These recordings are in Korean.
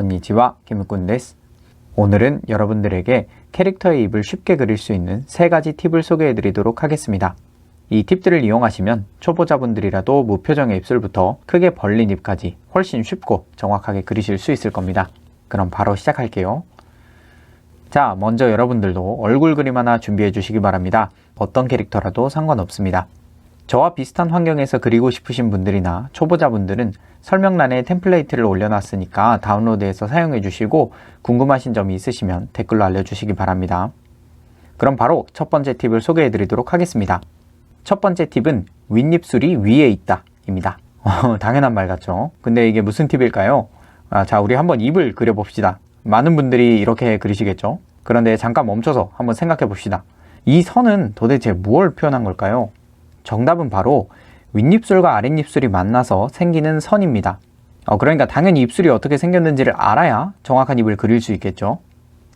konnichiwa, 김우꾼 데스. 오늘은 여러분들에게 캐릭터의 입을 쉽게 그릴 수 있는 3가지 팁을 소개해 드리도록 하겠습니다. 이 팁들을 이용하시면 초보자분들이라도 무표정의 입술부터 크게 벌린 입까지 훨씬 쉽고 정확하게 그리실 수 있을 겁니다. 그럼 바로 시작할게요. 자, 먼저 여러분들도 얼굴 그림 하나 준비해 주시기 바랍니다. 어떤 캐릭터라도 상관없습니다. 저와 비슷한 환경에서 그리고 싶으신 분들이나 초보자분들은 설명란에 템플레이트를 올려놨으니까 다운로드해서 사용해 주시고 궁금하신 점이 있으시면 댓글로 알려주시기 바랍니다. 그럼 바로 첫 번째 팁을 소개해 드리도록 하겠습니다. 첫 번째 팁은 윗입술이 위에 있다 입니다. 당연한 말 같죠? 근데 이게 무슨 팁일까요? 자, 우리 한번 입을 그려봅시다. 많은 분들이 이렇게 그리시겠죠? 그런데 잠깐 멈춰서 한번 생각해 봅시다. 이 선은 도대체 무엇을 표현한 걸까요? 정답은 바로 윗입술과 아랫입술이 만나서 생기는 선입니다. 그러니까 당연히 입술이 어떻게 생겼는지를 알아야 정확한 입을 그릴 수 있겠죠.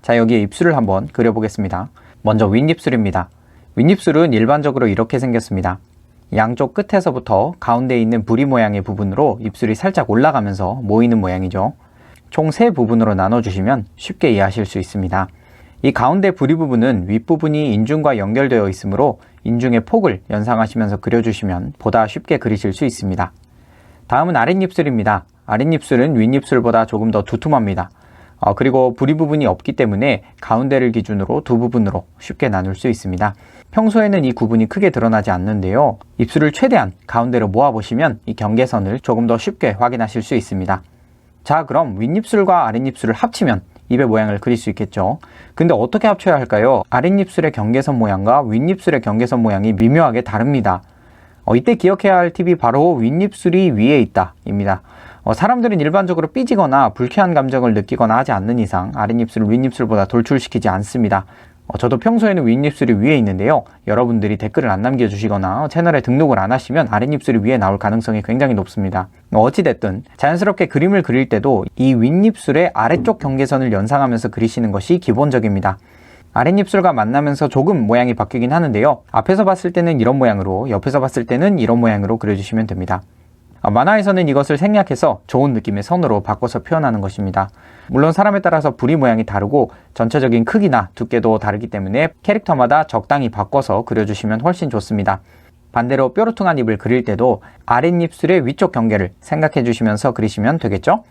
자, 여기에 입술을 한번 그려보겠습니다. 먼저 윗입술입니다. 윗입술은 일반적으로 이렇게 생겼습니다. 양쪽 끝에서부터 가운데에 있는 부리 모양의 부분으로 입술이 살짝 올라가면서 모이는 모양이죠. 총 3부분으로 나눠주시면 쉽게 이해하실 수 있습니다. 이 가운데 부리 부분은 윗부분이 인중과 연결되어 있으므로 인중의 폭을 연상하시면서 그려주시면 보다 쉽게 그리실 수 있습니다. 다음은 아랫입술입니다. 아랫입술은 윗입술보다 조금 더 두툼합니다. 그리고 부리 부분이 없기 때문에 가운데를 기준으로 2부분으로 쉽게 나눌 수 있습니다. 평소에는 이 구분이 크게 드러나지 않는데요. 입술을 최대한 가운데로 모아보시면 이 경계선을 조금 더 쉽게 확인하실 수 있습니다. 자, 그럼 윗입술과 아랫입술을 합치면 입의 모양을 그릴 수 있겠죠. 근데 어떻게 합쳐야 할까요? 아랫입술의 경계선 모양과 윗입술의 경계선 모양이 미묘하게 다릅니다. 이때 기억해야 할 팁이 바로 윗입술이 위에 있다 입니다. 사람들은 일반적으로 삐지거나 불쾌한 감정을 느끼거나 하지 않는 이상 아랫입술을 윗입술보다 돌출시키지 않습니다. 저도 평소에는 윗입술이 위에 있는데요. 여러분들이 댓글을 안 남겨주시거나 채널에 등록을 안 하시면 아랫입술이 위에 나올 가능성이 굉장히 높습니다. 어찌됐든 자연스럽게 그림을 그릴 때도 이 윗입술의 아래쪽 경계선을 연상하면서 그리시는 것이 기본적입니다. 아랫입술과 만나면서 조금 모양이 바뀌긴 하는데요. 앞에서 봤을 때는 이런 모양으로, 옆에서 봤을 때는 이런 모양으로 그려주시면 됩니다. 만화에서는 이것을 생략해서 좋은 느낌의 선으로 바꿔서 표현하는 것입니다. 물론 사람에 따라서 부리 모양이 다르고 전체적인 크기나 두께도 다르기 때문에 캐릭터마다 적당히 바꿔서 그려주시면 훨씬 좋습니다. 반대로 뾰루퉁한 입을 그릴 때도 아랫입술의 위쪽 경계를 생각해 주시면서 그리시면 되겠죠?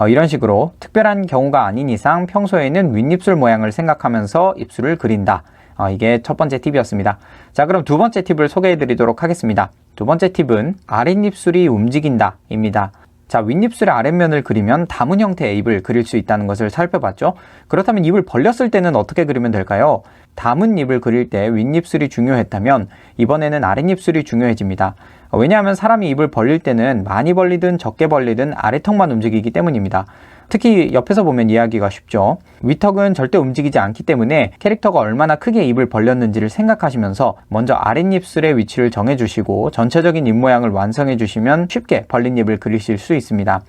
이런 식으로 특별한 경우가 아닌 이상 평소에는 윗입술 모양을 생각하면서 입술을 그린다. 이게 첫 번째 팁이었습니다. 자, 그럼 두 번째 팁을 소개해 드리도록 하겠습니다. 두 번째 팁은 아랫입술이 움직인다 입니다. 자, 윗입술의 아랫면을 그리면 다문 형태의 입을 그릴 수 있다는 것을 살펴봤죠. 그렇다면 입을 벌렸을 때는 어떻게 그리면 될까요? 다문 입을 그릴 때 윗입술이 중요했다면 이번에는 아랫입술이 중요해집니다. 왜냐하면 사람이 입을 벌릴 때는 많이 벌리든 적게 벌리든 아래턱만 움직이기 때문입니다. 특히 옆에서 보면 이해하기가 쉽죠. 윗턱은 절대 움직이지 않기 때문에 캐릭터가 얼마나 크게 입을 벌렸는지를 생각하시면서 먼저 아랫입술의 위치를 정해주시고 전체적인 입모양을 완성해주시면 쉽게 벌린 입을 그리실 수 있습니다.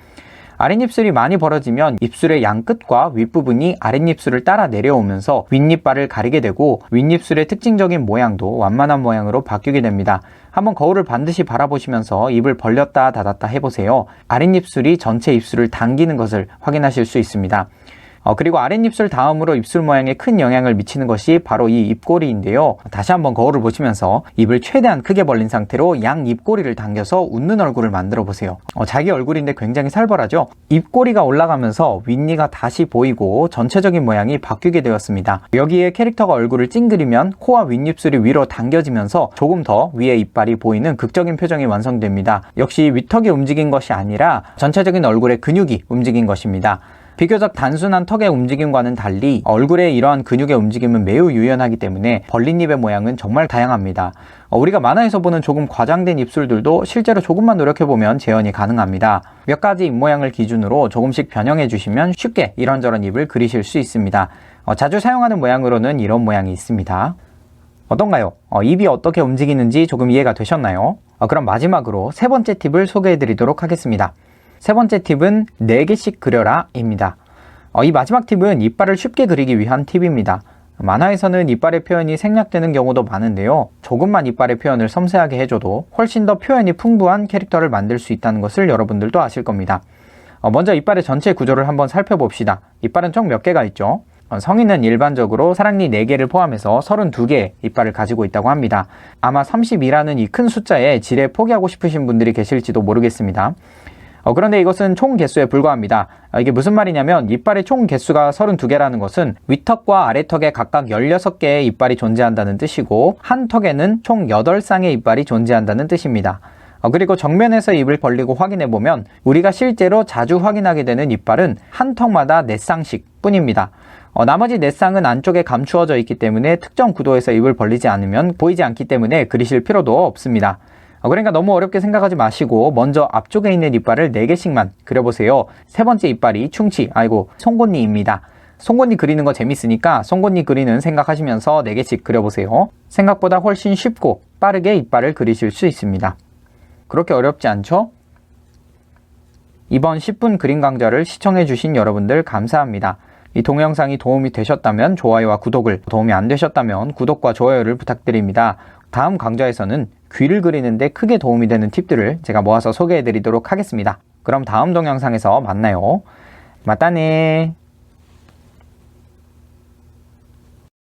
아랫입술이 많이 벌어지면 입술의 양끝과 윗부분이 아랫입술을 따라 내려오면서 윗니빨을 가리게 되고 윗입술의 특징적인 모양도 완만한 모양으로 바뀌게 됩니다. 한번 거울을 반드시 바라보시면서 입을 벌렸다 닫았다 해보세요. 아랫입술이 전체 입술을 당기는 것을 확인하실 수 있습니다. 그리고 아랫입술 다음으로 입술 모양에 큰 영향을 미치는 것이 바로 이 입꼬리인데요. 다시 한번 거울을 보시면서 입을 최대한 크게 벌린 상태로 양 입꼬리를 당겨서 웃는 얼굴을 만들어 보세요. 자기 얼굴인데 굉장히 살벌하죠? 입꼬리가 올라가면서 윗니가 다시 보이고 전체적인 모양이 바뀌게 되었습니다. 여기에 캐릭터가 얼굴을 찡그리면 코와 윗입술이 위로 당겨지면서 조금 더 위에 이빨이 보이는 극적인 표정이 완성됩니다. 역시 윗턱이 움직인 것이 아니라 전체적인 얼굴의 근육이 움직인 것입니다. 비교적 단순한 턱의 움직임과는 달리 얼굴의 이러한 근육의 움직임은 매우 유연하기 때문에 벌린 입의 모양은 정말 다양합니다. 우리가 만화에서 보는 조금 과장된 입술들도 실제로 조금만 노력해보면 재현이 가능합니다. 몇 가지 입모양을 기준으로 조금씩 변형해 주시면 쉽게 이런저런 입을 그리실 수 있습니다. 자주 사용하는 모양으로는 이런 모양이 있습니다. 어떤가요? 입이 어떻게 움직이는지 조금 이해가 되셨나요? 그럼 마지막으로 세 번째 팁을 소개해 드리도록 하겠습니다. 세 번째 팁은 4개씩 그려라 입니다. 이 마지막 팁은 이빨을 쉽게 그리기 위한 팁입니다. 만화에서는 이빨의 표현이 생략되는 경우도 많은데요. 조금만 이빨의 표현을 섬세하게 해줘도 훨씬 더 표현이 풍부한 캐릭터를 만들 수 있다는 것을 여러분들도 아실 겁니다. 먼저 이빨의 전체 구조를 한번 살펴봅시다. 이빨은 총 몇 개가 있죠? 성인은 일반적으로 사랑니 4개를 포함해서 32개의 이빨을 가지고 있다고 합니다. 아마 30이라는 이 큰 숫자에 지레 포기하고 싶으신 분들이 계실지도 모르겠습니다. 그런데 이것은 총 개수에 불과합니다. 이게 무슨 말이냐면 이빨의 총 개수가 32개라는 것은 윗턱과 아래턱에 각각 16개의 이빨이 존재한다는 뜻이고 한 턱에는 총 8쌍의 이빨이 존재한다는 뜻입니다. 그리고 정면에서 입을 벌리고 확인해보면 우리가 실제로 자주 확인하게 되는 이빨은 한 턱마다 4쌍씩 뿐입니다. 나머지 4쌍은 안쪽에 감추어져 있기 때문에 특정 구도에서 입을 벌리지 않으면 보이지 않기 때문에 그리실 필요도 없습니다. 그러니까 너무 어렵게 생각하지 마시고 먼저 앞쪽에 있는 이빨을 4개씩만 그려보세요. 세 번째 이빨이 충치, 송곳니입니다. 송곳니 그리는 거 재밌으니까 송곳니 그리는 생각하시면서 4개씩 그려보세요. 생각보다 훨씬 쉽고 빠르게 이빨을 그리실 수 있습니다. 그렇게 어렵지 않죠? 이번 10분 그림 강좌를 시청해주신 여러분들 감사합니다. 이 동영상이 도움이 되셨다면 좋아요와 구독을, 도움이 안 되셨다면 구독과 좋아요를 부탁드립니다. 다음 강좌에서는 귀를 그리는데 크게 도움이 되는 팁들을 제가 모아서 소개해 드리도록 하겠습니다. 그럼 다음 동영상에서 만나요. 맞다네.